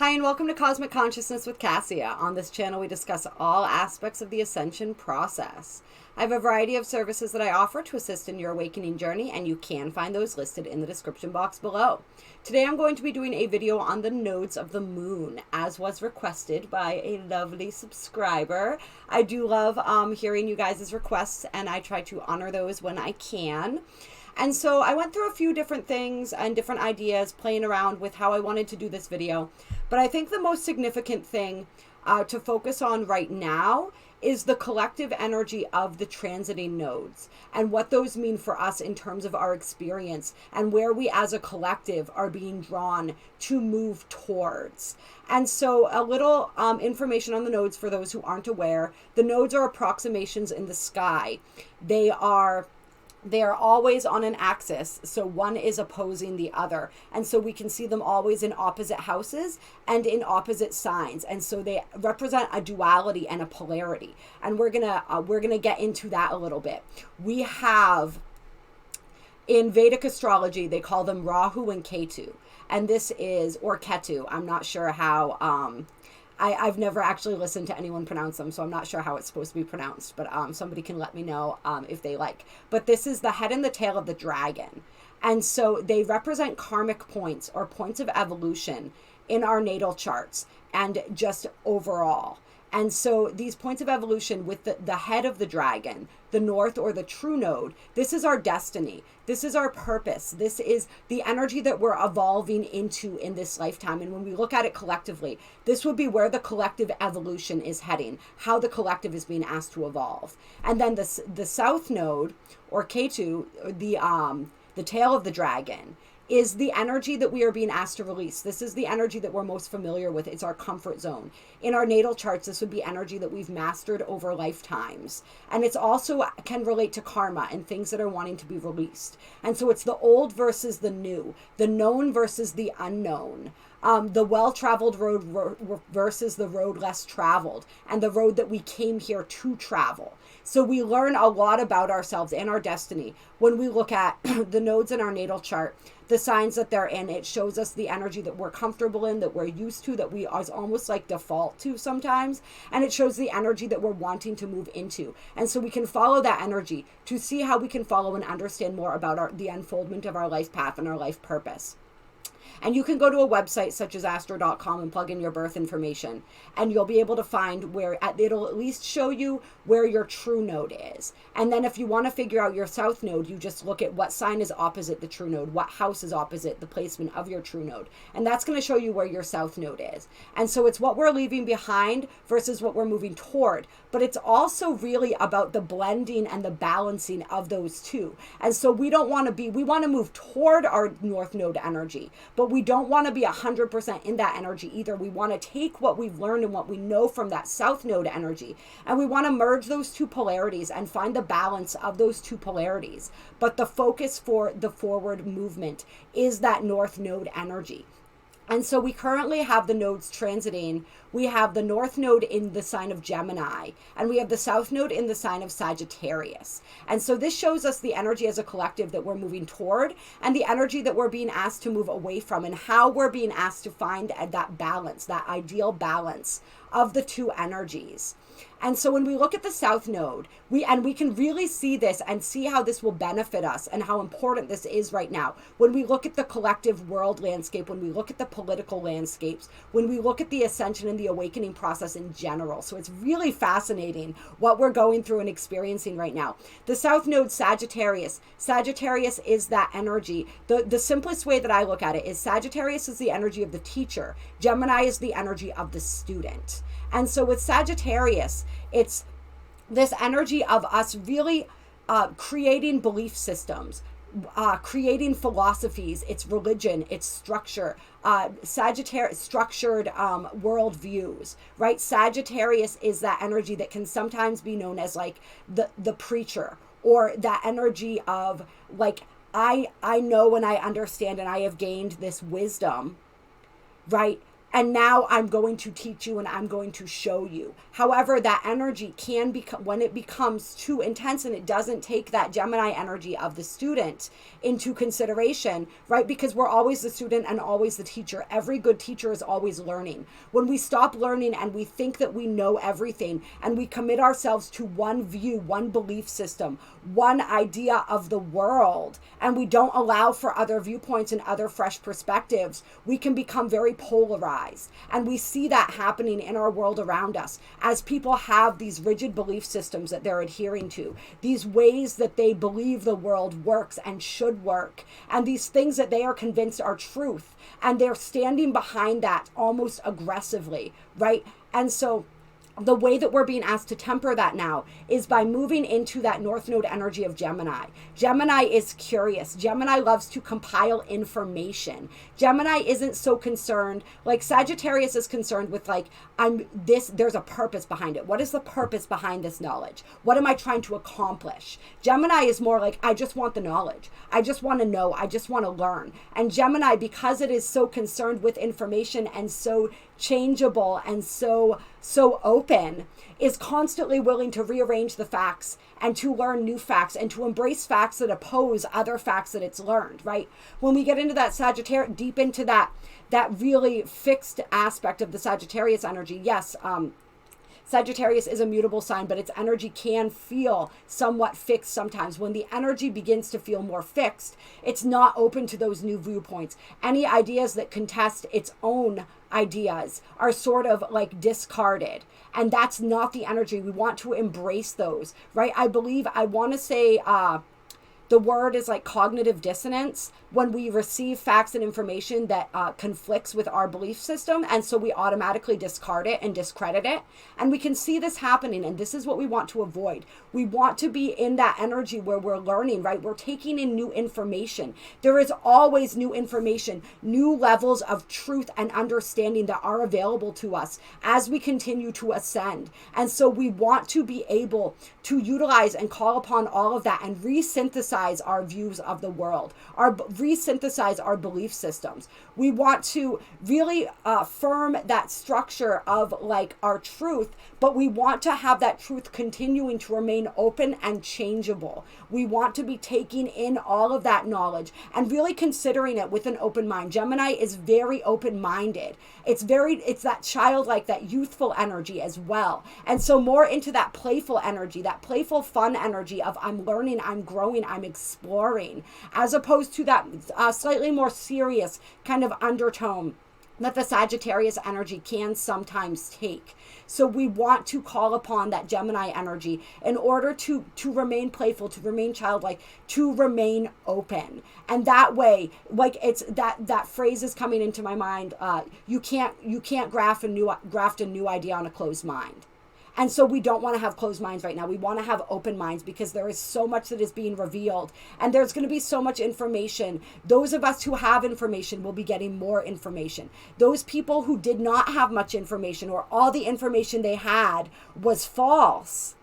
Hi, and welcome to Cosmic Consciousness with Cassia. On this channel, we discuss all aspects of the ascension process. I have a variety of services that I offer to assist in your awakening journey, and you can find those listed in the description box below. Today, I'm going to be doing a video on the nodes of the moon, as was requested by a lovely subscriber. I do love hearing you guys' requests, and I try to honor those when I can. And so I went through a few different things and different ideas, playing around with how I wanted to do this video. But I think the most significant thing to focus on right now is the collective energy of the transiting nodes and what those mean for us in terms of our experience and where we as a collective are being drawn to move towards. And so a little information on the nodes for those who aren't aware. The nodes are approximations in the sky. They are always on an axis, so one is opposing the other, and so we can see them always in opposite houses and in opposite signs, and so they represent a duality and a polarity, and we're gonna get into that a little bit. We have, in Vedic astrology, they call them Rahu and Ketu, and this is, or Ketu, I'm not sure how, I've never actually listened to anyone pronounce them, so I'm not sure how it's supposed to be pronounced, but somebody can let me know if they like. But this is the head and the tail of the dragon. And so they represent karmic points or points of evolution in our natal charts and just overall. And so these points of evolution with the head of the dragon, the north or the true node, this is our destiny. This is our purpose. This is the energy that we're evolving into in this lifetime. And when we look at it collectively, this would be where the collective evolution is heading, how the collective is being asked to evolve. And then the south node or Ketu, the tail of the dragon, is the energy that we are being asked to release. This is the energy that we're most familiar with. It's our comfort zone. In our natal charts, this would be energy that we've mastered over lifetimes. And it's also can relate to karma and things that are wanting to be released. And so it's the old versus the new, the known versus the unknown. The well-traveled road versus the road less traveled, and the road that we came here to travel. So we learn a lot about ourselves and our destiny when we look at the nodes in our natal chart, the signs that they're in. It shows us the energy that we're comfortable in, that we're used to, that we are almost like default to sometimes. And it shows the energy that we're wanting to move into. And so we can follow that energy to see how we can follow and understand more about the unfoldment of our life path and our life purpose. And you can go to a website such as astro.com and plug in your birth information, and you'll be able to find where it'll at least show you where your true node is. And then if you want to figure out your south node, you just look at what sign is opposite the true node, what house is opposite the placement of your true node. And that's going to show you where your south node is. And so it's what we're leaving behind versus what we're moving toward. But it's also really about the blending and the balancing of those two. And so we want to move toward our north node energy, but we don't want to be 100% in that energy either. We want to take what we've learned and what we know from that south node energy, and we want to merge those two polarities and find the balance of those two polarities. But the focus for the forward movement is that north node energy. And so we currently have the nodes transiting. We have the north node in the sign of Gemini, and we have the south node in the sign of Sagittarius. And so this shows us the energy as a collective that we're moving toward, and the energy that we're being asked to move away from, and how we're being asked to find that balance, that ideal balance of the two energies. And so when we look at the south node, we can really see this and see how this will benefit us and how important this is right now. When we look at the collective world landscape, when we look at the political landscapes, when we look at the ascension and the awakening process in general. So it's really fascinating what we're going through and experiencing right now. The south node, Sagittarius. Sagittarius is that energy. The simplest way that I look at it is Sagittarius is the energy of the teacher. Gemini is the energy of the student. And so with Sagittarius, it's this energy of us really creating belief systems, creating philosophies, it's religion, it's structure, Sagittarius, structured worldviews, right? Sagittarius is that energy that can sometimes be known as like the preacher, or that energy of like, I know and I understand and I have gained this wisdom, right? and now I'm going to teach you and I'm going to show you. However, that energy can become, when it becomes too intense and it doesn't take that Gemini energy of the student into consideration, right? Because we're always the student and always the teacher. Every good teacher is always learning. When we stop learning and we think that we know everything and we commit ourselves to one view, one belief system, one idea of the world, and we don't allow for other viewpoints and other fresh perspectives, we can become very polarized. And we see that happening in our world around us as people have these rigid belief systems that they're adhering to, these ways that they believe the world works and should work, and these things that they are convinced are truth, and they're standing behind that almost aggressively, right? And so the way that we're being asked to temper that now is by moving into that North Node energy of Gemini. Gemini is curious. Gemini loves to compile information. Gemini isn't so concerned, like Sagittarius is concerned with like, there's a purpose behind it. What is the purpose behind this knowledge? What am I trying to accomplish? Gemini is more like, I just want the knowledge. I just want to know. I just want to learn. And Gemini, because it is so concerned with information and so changeable and so open, is constantly willing to rearrange the facts and to learn new facts and to embrace facts that oppose other facts that it's learned, right? When we get into that Sagittarius, deep into that really fixed aspect of the Sagittarius energy, yes, Sagittarius is a mutable sign, but its energy can feel somewhat fixed sometimes. When the energy begins to feel more fixed, it's not open to those new viewpoints. Any ideas that contest its own ideas are sort of like discarded. And that's not the energy. We want to embrace those, right? I want to say, the word is like cognitive dissonance, when we receive facts and information that conflicts with our belief system. And so we automatically discard it and discredit it. And we can see this happening. And this is what we want to avoid. We want to be in that energy where we're learning, right? We're taking in new information. There is always new information, new levels of truth and understanding that are available to us as we continue to ascend. And so we want to be able to utilize and call upon all of that and resynthesize our views of the world, resynthesize our belief systems. We want to really affirm that structure of like our truth, but we want to have that truth continuing to remain open and changeable. We want to be taking in all of that knowledge and really considering it with an open mind. Gemini is very open-minded. It's that childlike, that youthful energy as well. And so more into that playful energy, that playful fun energy of I'm learning, I'm growing, I'm exploring, as opposed to that slightly more serious kind of undertone that the Sagittarius energy can sometimes take. So we want to call upon that Gemini energy in order to remain playful, to remain childlike, to remain open. And that way, like it's that phrase is coming into my mind. You can't graft a new idea on a closed mind. And so we don't want to have closed minds right now. We want to have open minds because there is so much that is being revealed and there's going to be so much information. Those of us who have information will be getting more information. Those people who did not have much information or all the information they had was false,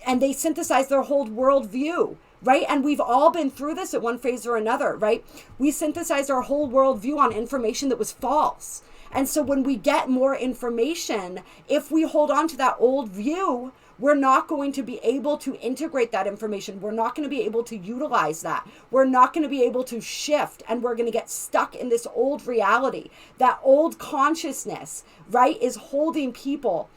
and they synthesized their whole worldview. Right? And we've all been through this at one phase or another, right? We synthesized our whole worldview on information that was false. And so when we get more information, if we hold on to that old view, we're not going to be able to integrate that information. We're not going to be able to utilize that. We're not going to be able to shift, and we're going to get stuck in this old reality. That old consciousness, right, is holding people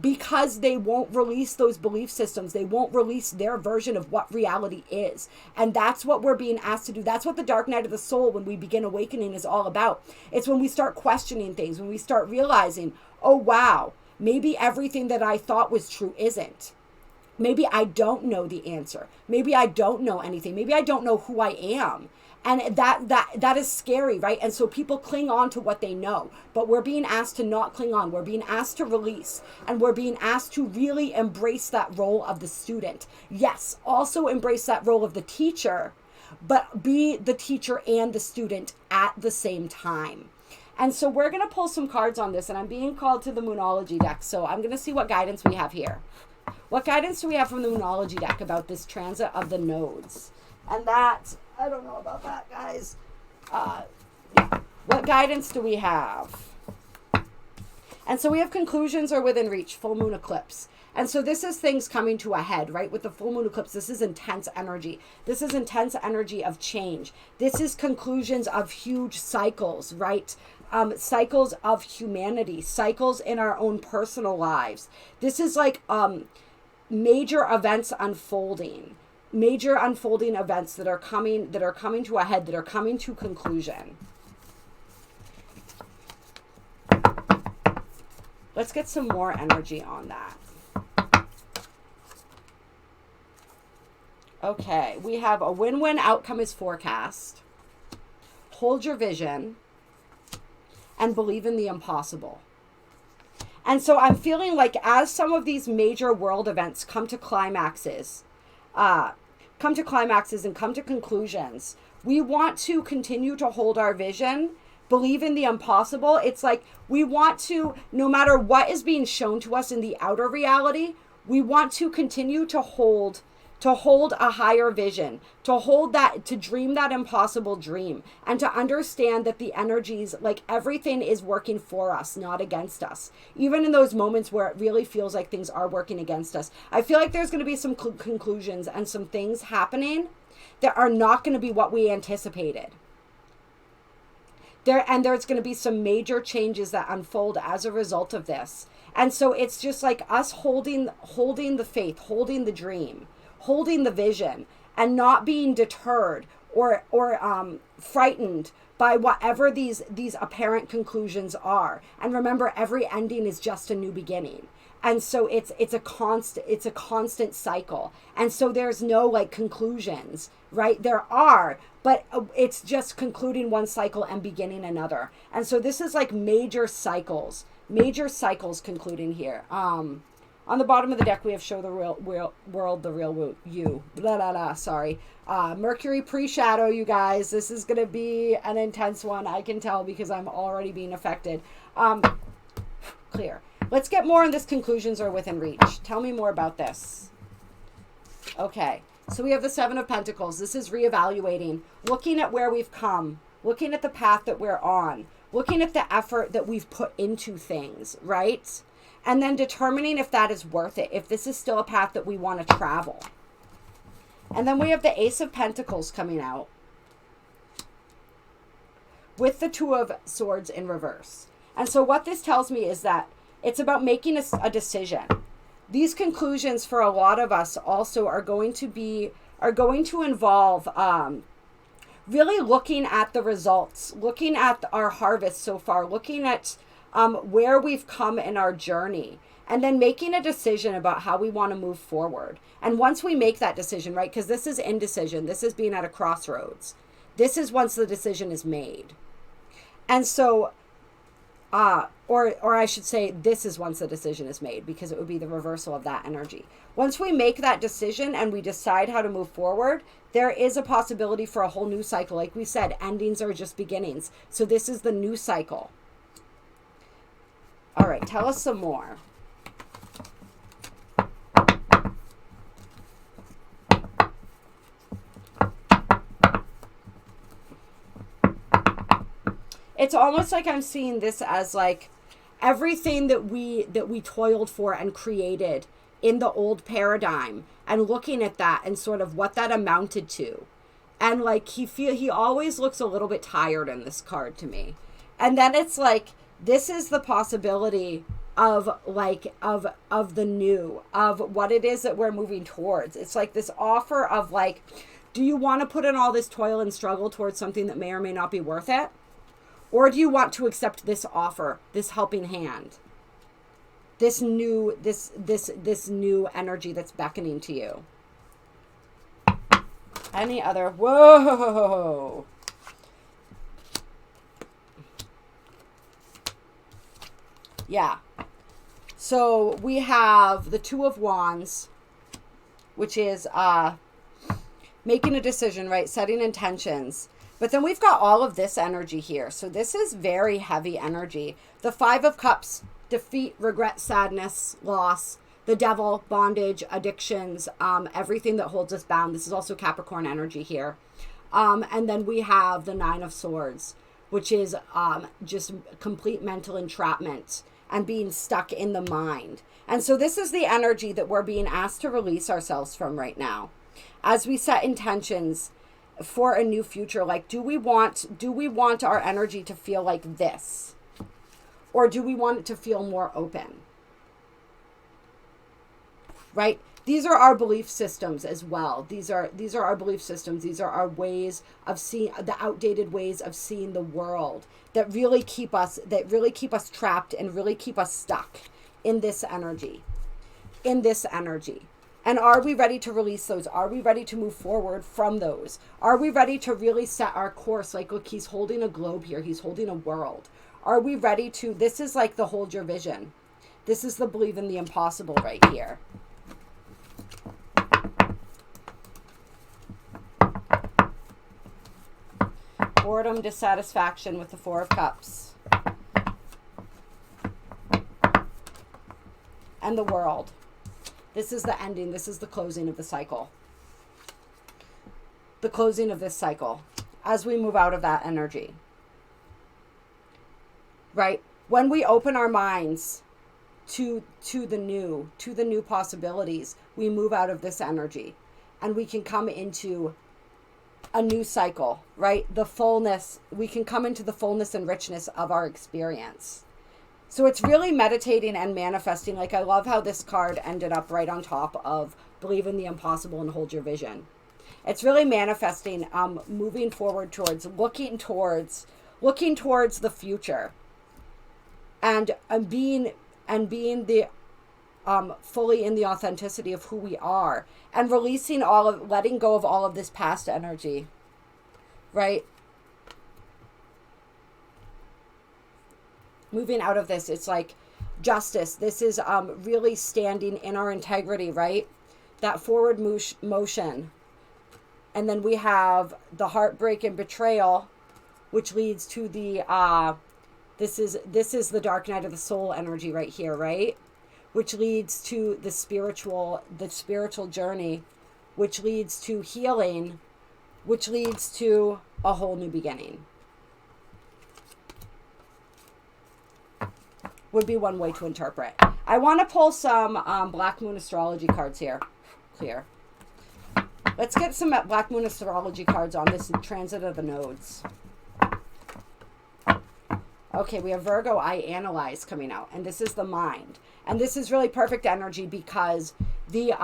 because they won't release those belief systems. They won't release their version of what reality is. And that's what we're being asked to do. That's what the dark night of the soul, when we begin awakening, is all about. It's when we start questioning things, when we start realizing, oh, wow, maybe everything that I thought was true isn't. Maybe I don't know the answer. Maybe I don't know anything. Maybe I don't know who I am. And that is scary, right? And so people cling on to what they know, but we're being asked to not cling on. We're being asked to release, and we're being asked to really embrace that role of the student. Yes, also embrace that role of the teacher, but be the teacher and the student at the same time. And so we're going to pull some cards on this, and I'm being called to the Moonology deck. So I'm going to see what guidance we have here. What guidance do we have from the Moonology deck about this transit of the nodes? And that, I don't know about that, guys. What guidance do we have? And so we have conclusions are within reach, full moon eclipse. And so this is things coming to a head, right? With the full moon eclipse, this is intense energy. This is intense energy of change. This is conclusions of huge cycles, right? Cycles of humanity, cycles in our own personal lives. This is like major events unfolding, major unfolding events that are coming to a head, that are coming to conclusion. Let's get some more energy on that. Okay, we have a win-win outcome is forecast. Hold your vision and believe in the impossible. And so I'm feeling like as some of these major world events come to climaxes and come to conclusions, we want to continue to hold our vision, believe in the impossible. It's like we want to, no matter what is being shown to us in the outer reality, we want to continue to hold a higher vision, to hold that, to dream that impossible dream, and to understand that the energies, like everything is working for us, not against us. Even in those moments where it really feels like things are working against us, I feel like there's going to be some conclusions and some things happening that are not going to be what we anticipated. There's going to be some major changes that unfold as a result of this. And so it's just like us holding the faith, holding the dream, holding the vision, and not being deterred or frightened by whatever these apparent conclusions are. And remember, every ending is just a new beginning. And so it's a constant cycle. And so there's no like conclusions, right? There are, but it's just concluding one cycle and beginning another. And so this is like major cycles concluding here. On the bottom of the deck, we have show the real world, the real you. Blah, blah, blah. Sorry. Mercury pre-shadow, you guys. This is going to be an intense one. I can tell because I'm already being affected. Clear. Let's get more on this. Conclusions are within reach. Tell me more about this. Okay. So we have the Seven of Pentacles. This is reevaluating, looking at where we've come, looking at the path that we're on, looking at the effort that we've put into things, right? And then determining if that is worth it, if this is still a path that we want to travel. And then we have the Ace of Pentacles coming out with the Two of Swords in reverse. And so what this tells me is that it's about making a decision. These conclusions for a lot of us also are going to involve really looking at the results, looking at our harvest so far, looking at where we've come in our journey, and then making a decision about how we want to move forward. And once we make that decision, right, because this is indecision, this is being at a crossroads, this is once the decision is made. And so, or I should say, this is once the decision is made, because it would be the reversal of that energy. Once we make that decision and we decide how to move forward, there is a possibility for a whole new cycle. Like we said, endings are just beginnings. So this is the new cycle. All right, tell us some more. It's almost like I'm seeing this as like everything that we toiled for and created in the old paradigm, and looking at that and sort of what that amounted to. And like he always looks a little bit tired in this card to me. And then it's like, this is the possibility of the new, of what it is that we're moving towards. It's like this offer of like, do you want to put in all this toil and struggle towards something that may or may not be worth it? Or do you want to accept this offer, this helping hand, this new energy that's beckoning to you? Any other? Whoa. Yeah. So we have the Two of Wands, which is making a decision, right? Setting intentions. But then we've got all of this energy here. So this is very heavy energy. The Five of Cups, defeat, regret, sadness, loss. The Devil, bondage, addictions, everything that holds us bound. This is also Capricorn energy here. And then we have the Nine of Swords, which is just complete mental entrapment and being stuck in the mind. And so this is the energy that we're being asked to release ourselves from right now. As we set intentions for a new future, like, do we want our energy to feel like this? Or do we want it to feel more open? Right? These are our belief systems as well. These are our belief systems. These are our ways of seeing, the outdated ways of seeing the world that really keep us trapped and really keep us stuck in this energy. And are we ready to release those? Are we ready to move forward from those? Are we ready to really set our course? Like, look, he's holding a globe here. He's holding a world. Are we ready to, this is like the hold your vision. This is the believe in the impossible right here. Boredom, dissatisfaction with the Four of Cups. And the World. This is the ending. This is the closing of the cycle. The closing of this cycle as we move out of that energy. Right? When we open our minds to the new possibilities, we move out of this energy and we can come into a new cycle, right? The fullness, we can come into the fullness and richness of our experience. So it's really meditating and manifesting. Like, I love how this card ended up right on top of believe in the impossible and hold your vision. It's really manifesting, moving forward towards, looking towards the future, and being the fully in the authenticity of who we are, and releasing letting go of all of this past energy, right? Moving out of this, it's like justice. This is really standing in our integrity, right? That forward motion. And then we have the heartbreak and betrayal, which leads to the this is the dark night of the soul energy right here, right? Which leads to the spiritual journey, which leads to healing, which leads to a whole new beginning. Would be one way to interpret. I want to pull some Black Moon astrology cards here. Clear. Let's get some Black Moon astrology cards on this transit of the nodes. Okay, we have Virgo, I analyze coming out, and this is the mind. And this is really perfect energy because the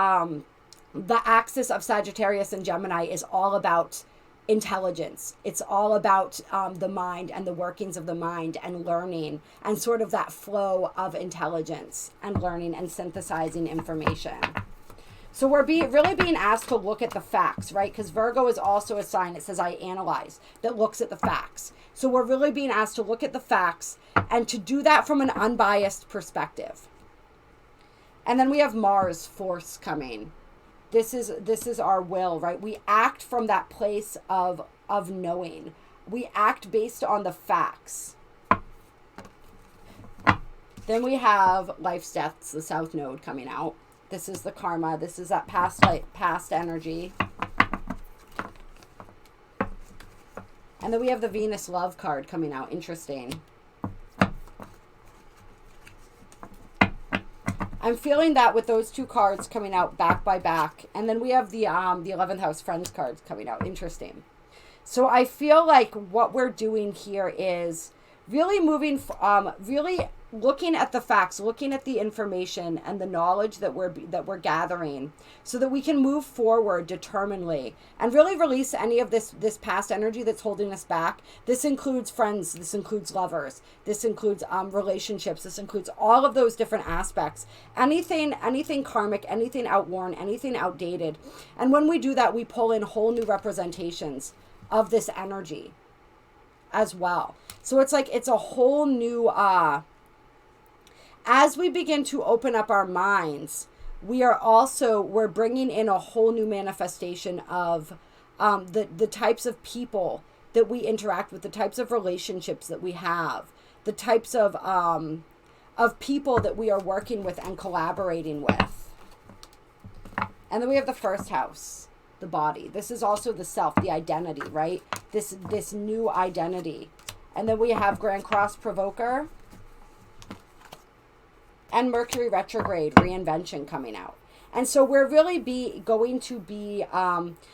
axis of Sagittarius and Gemini is all about intelligence. It's all about the mind and the workings of the mind and learning and sort of that flow of intelligence and learning and synthesizing information. So we're really being asked to look at the facts, right? Because Virgo is also a sign, it says I analyze, that looks at the facts. So we're really being asked to look at the facts and to do that from an unbiased perspective. And then we have Mars force coming. This is our will, right? We act from that place of knowing. We act based on the facts. Then we have life's deaths, the South Node coming out. This is the karma. This is that past energy. And then we have the Venus love card coming out. Interesting. I'm feeling that with those two cards coming out back by back. And then we have the 11th house friends cards coming out. Interesting. So I feel like what we're doing here is really really looking at the facts, looking at the information and the knowledge that we're gathering so that we can move forward determinedly and really release any of this past energy that's holding us back. This includes friends, this includes lovers, this includes relationships, this includes all of those different aspects. Anything karmic, anything outworn, anything outdated. And when we do that, we pull in whole new representations of this energy as well. So it's like it's a whole new as we begin to open up our minds, we're bringing in a whole new manifestation of the types of people that we interact with, the types of relationships that we have, the types of people that we are working with and collaborating with. And then we have the first house, the body. This is also the self, the identity, right? This new identity. And then we have Grand Cross Provoker. and Mercury retrograde reinvention coming out. And so we're really going to be,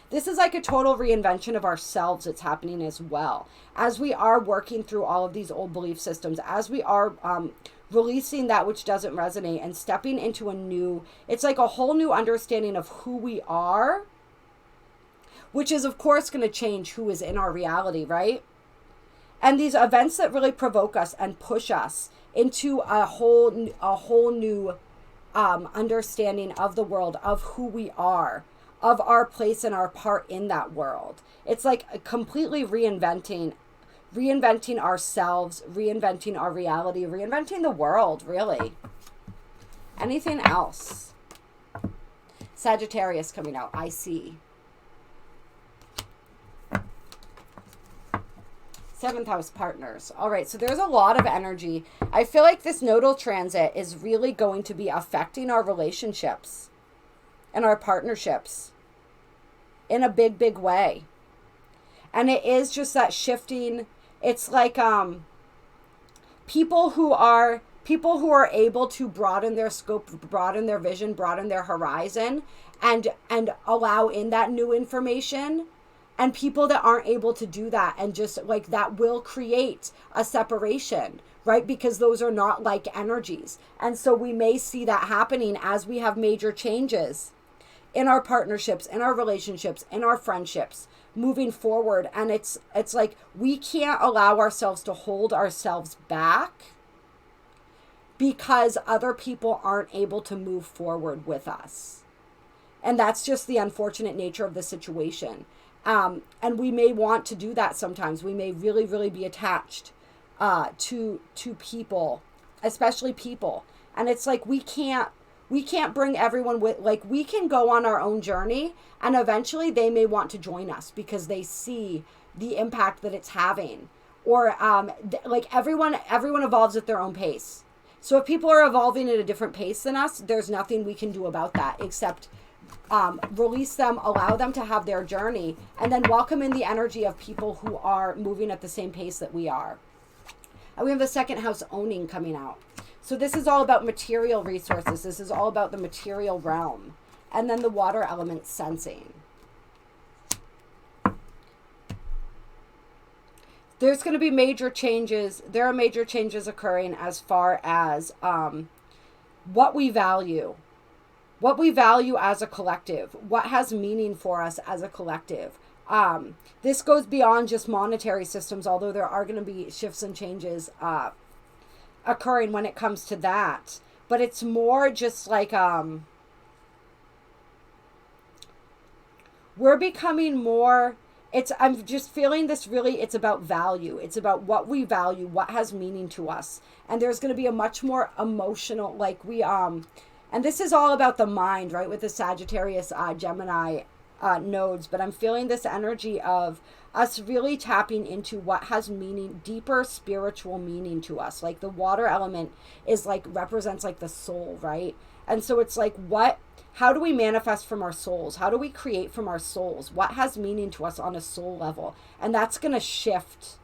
this is like a total reinvention of ourselves that's happening as well. As we are working through all of these old belief systems, as we are releasing that which doesn't resonate and stepping into a new, it's like a whole new understanding of who we are, which is of course going to change who is in our reality, right? And these events that really provoke us and push us into a whole new understanding of the world, of who we are, of our place and our part in that world. It's like completely reinventing ourselves, reinventing our reality, reinventing the world, really. Anything else? Sagittarius coming out, I see. 7th house partners. All right, so there's a lot of energy. I feel like this nodal transit is really going to be affecting our relationships and our partnerships in a big, big way. And it is just that shifting. It's like people who are able to broaden their scope, broaden their vision, broaden their horizon, and allow in that new information. And people that aren't able to do that, and just like that will create a separation, right? Because those are not like energies. And so we may see that happening as we have major changes in our partnerships, in our relationships, in our friendships moving forward. And it's like we can't allow ourselves to hold ourselves back because other people aren't able to move forward with us. And that's just the unfortunate nature of the situation. And we may want to do that sometimes. We may really, really be attached to people, especially people. And it's like we can't bring everyone with, like, we can go on our own journey, and eventually they may want to join us because they see the impact that it's having. Or like everyone evolves at their own pace. So if people are evolving at a different pace than us, there's nothing we can do about that except release them, allow them to have their journey, and then welcome in the energy of people who are moving at the same pace that we are. And we have the 2nd house owning coming out. So this is all about material resources. This is all about the material realm. And then the water element sensing. There's going to be major changes. There are major changes occurring as far as what we value. What we value as a collective, what has meaning for us as a collective. This goes beyond just monetary systems, although there are going to be shifts and changes occurring when it comes to that. But it's more just like we're becoming more, I'm just feeling this really, it's about value. It's about what we value, what has meaning to us. And there's going to be a much more emotional, like and this is all about the mind, right? With the Sagittarius, Gemini nodes. But I'm feeling this energy of us really tapping into what has meaning, deeper spiritual meaning to us. Like the water element is like, represents like the soul, right? And so it's like, how do we manifest from our souls? How do we create from our souls? What has meaning to us on a soul level? And that's going to shift.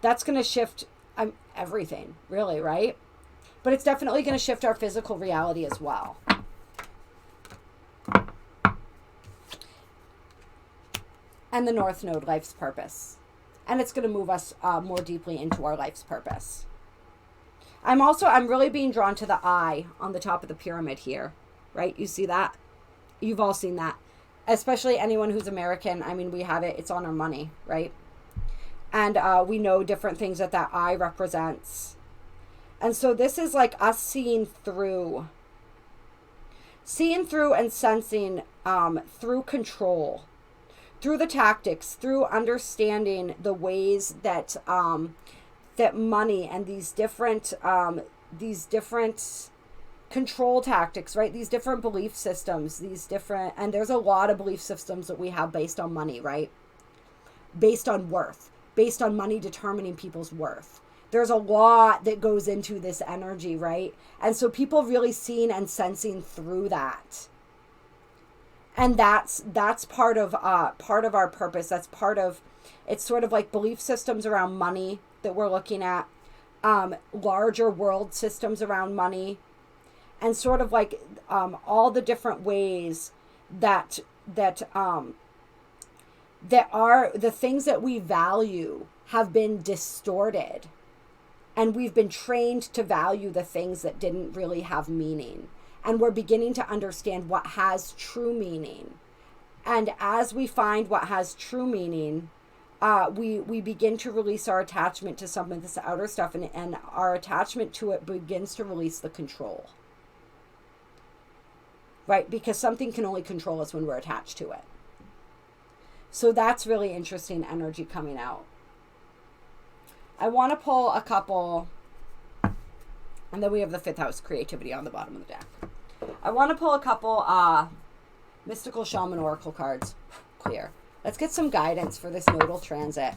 That's going to shift everything, really, right? But it's definitely going to shift our physical reality as well. And the North Node, life's purpose. And it's going to move us more deeply into our life's purpose. I'm really being drawn to the eye on the top of the pyramid here, right? You see that? You've all seen that. Especially anyone who's American. I mean, we have it. It's on our money, right? And we know different things that eye represents. And so this is like us seeing through and sensing through control, through the tactics, through understanding the ways that that money and these different control tactics, right? These different belief systems, and there's a lot of belief systems that we have based on money, right? Based on worth, based on money determining people's worth. There's a lot that goes into this energy, right? And so people really seeing and sensing through that. And that's part of our purpose. That's part of, it's sort of like belief systems around money that we're looking at, larger world systems around money. and sort of like all the different ways that are the things that we value have been distorted, and we've been trained to value the things that didn't really have meaning, and we're beginning to understand what has true meaning. And as we find what has true meaning, we begin to release our attachment to some of this outer stuff, and our attachment to it begins to release the control. Right? Because something can only control us when we're attached to it. So that's really interesting energy coming out. I want to pull a couple, and then we have the 5th house creativity on the bottom of the deck. I want to pull a couple mystical shaman oracle cards. Clear. Let's get some guidance for this nodal transit.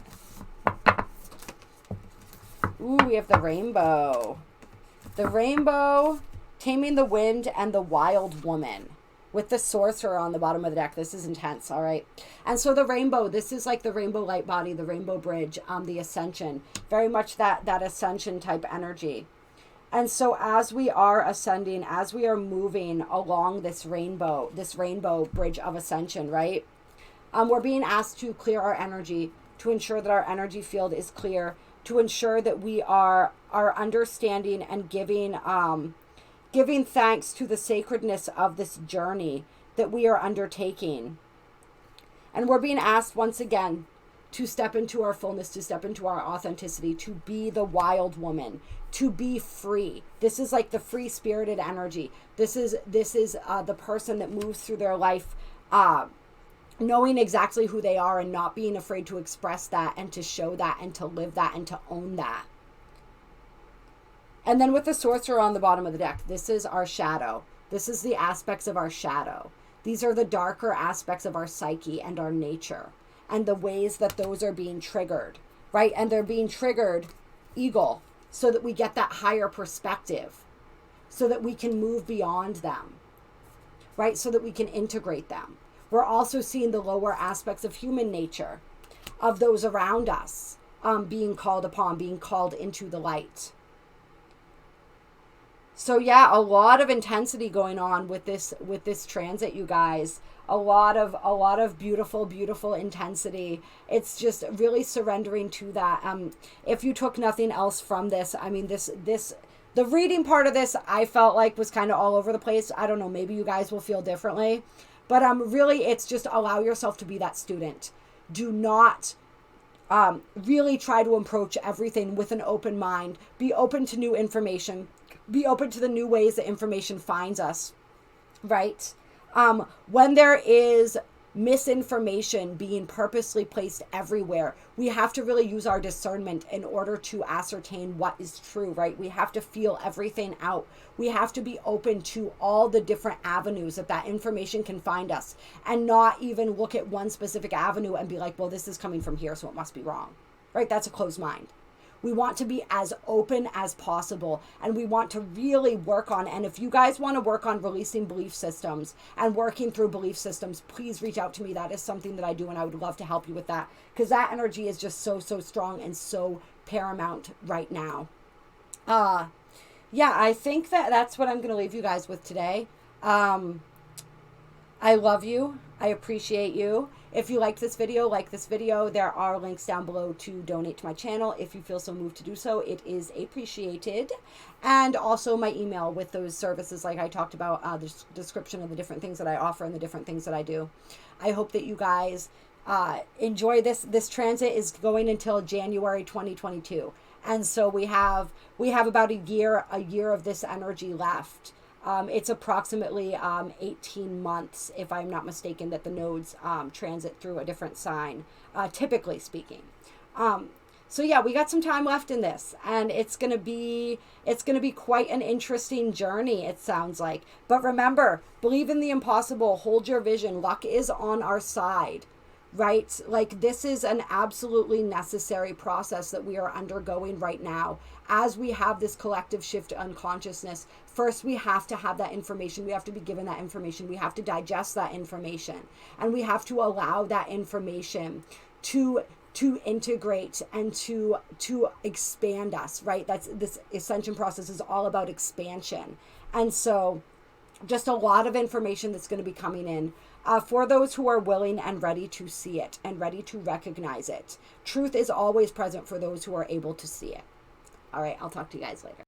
Ooh, we have the rainbow. The rainbow, taming the wind, and the wild woman. With the sorcerer on the bottom of the deck. This is intense, all right? And so the rainbow, this is like the rainbow light body, the rainbow bridge, the ascension. Very much that ascension type energy. And so as we are ascending, as we are moving along this rainbow bridge of ascension, right? We're being asked to clear our energy, to ensure that our energy field is clear, to ensure that we are understanding and giving thanks to the sacredness of this journey that we are undertaking. And we're being asked once again to step into our fullness, to step into our authenticity, to be the wild woman, to be free. This is like the free-spirited energy. This is the person that moves through their life knowing exactly who they are and not being afraid to express that and to show that and to live that and to own that. And then with the sorcerer on the bottom of the deck, this is our shadow. This is the aspects of our shadow. These are the darker aspects of our psyche and our nature, and the ways that those are being triggered, right? And they're being triggered, eagle, so that we get that higher perspective, so that we can move beyond them, right? So that we can integrate them. We're also seeing the lower aspects of human nature, of those around us, being called upon, being called into the light. So yeah, a lot of intensity going on with this transit, you guys. A lot of beautiful intensity. It's just really surrendering to that. If you took nothing else from this, I mean, the reading part of this, I felt like was kind of all over the place. I don't know, maybe you guys will feel differently, but really, it's just allow yourself to be that student. Do not really try to approach everything with an open mind. Be open to new information. Be open to the new ways that information finds us, right? When there is misinformation being purposely placed everywhere, we have to really use our discernment in order to ascertain what is true, right? We have to feel everything out. We have to be open to all the different avenues that information can find us, and not even look at one specific avenue and be like, well, this is coming from here, so it must be wrong, right? That's a closed mind. We want to be as open as possible, and we want to really work on, and if you guys want to work on releasing belief systems and working through belief systems, please reach out to me. That is something that I do, and I would love to help you with that, because that energy is just so strong and so paramount right now. Yeah, I think that's what I'm going to leave you guys with today. I love you. I appreciate you. If you like this video, there are links down below to donate to my channel. If you feel so moved to do so, it is appreciated. And also my email with those services like I talked about, the description of the different things that I offer and the different things that I do. I hope that you guys enjoy this. This transit is going until January 2022. And so we have about a year of this energy left. It's approximately 18 months, if I'm not mistaken, that the nodes transit through a different sign, typically speaking. So yeah, we got some time left in this, and it's gonna be quite an interesting journey, it sounds like. But remember, believe in the impossible, hold your vision, luck is on our side. Right? Like, this is an absolutely necessary process that we are undergoing right now. As we have this collective shift to unconsciousness, first we have to have that information. We have to be given that information. We have to digest that information. And we have to allow that information to to integrate and to expand us, right? That's this ascension process is all about expansion. And so just a lot of information that's going to be coming in for those who are willing and ready to see it and ready to recognize it. Truth is always present for those who are able to see it. All right, I'll talk to you guys later.